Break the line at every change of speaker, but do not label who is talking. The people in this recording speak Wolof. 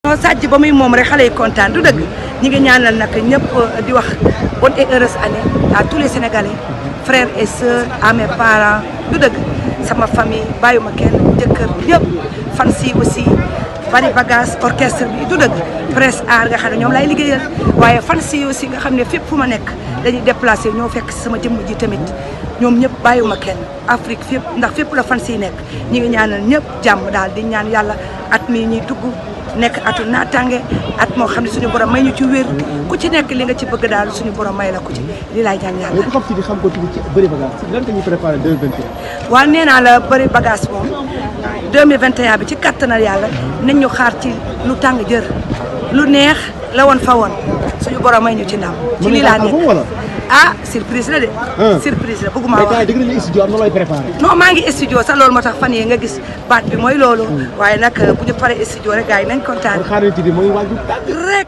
non Sadji ba muy moom rek xale yi kontaan du dëgg ñi ngi ñaanal nag ñëpp di wax bonne et heureuse année à tous les Sénégalais frères et sœurs à mes parents du dëgg sama famille bàyyuma kenn jëkkër yëpp fan si aussi bari bagage orchestre bi du dëgg presse art nga xam ne ñoom lay liggéeyal waaye fan si aussi nga xam ne fépp fu ma nekk dañuy déplacé ñoo fekk sama jëmm ji tamit ñoom ñëpp bàyyiwuma kenn Afrique fépp ndax fépp la fan si nekk ñi ngi ñaanal ñëpp jàmm daal di ñaan yàlla at mi ñuy dugg nekk atu naataange at moo xam ne suñu borom may ñu ci wér ku ci nekk li nga ci bëgg daal suñu borom may la ku ci lii laay ñaan yàlla.
ku xam ci xam ko ci bëri bagage lan nga ñuy préparé 2021.
waaw nee naa la bëri bagage moom 2021 bi ci kattanal yàlla nañ ñu xaar ci lu tàng jër lu neex la woon fa woon suñu borom may ñu ci ndam. ci lii laa nekk ah surprise la de. surprise la bëgguma wax.
mais dëgg nañu studio am na looy préparé.
non maa ngi studio sax loolu moo tax fan yii nga gis baat bi mooy loolu. waaye nag bu ñu paree studio rek gars yi nañ kontaan.
kon xaaral ci di mooy waaju
rek.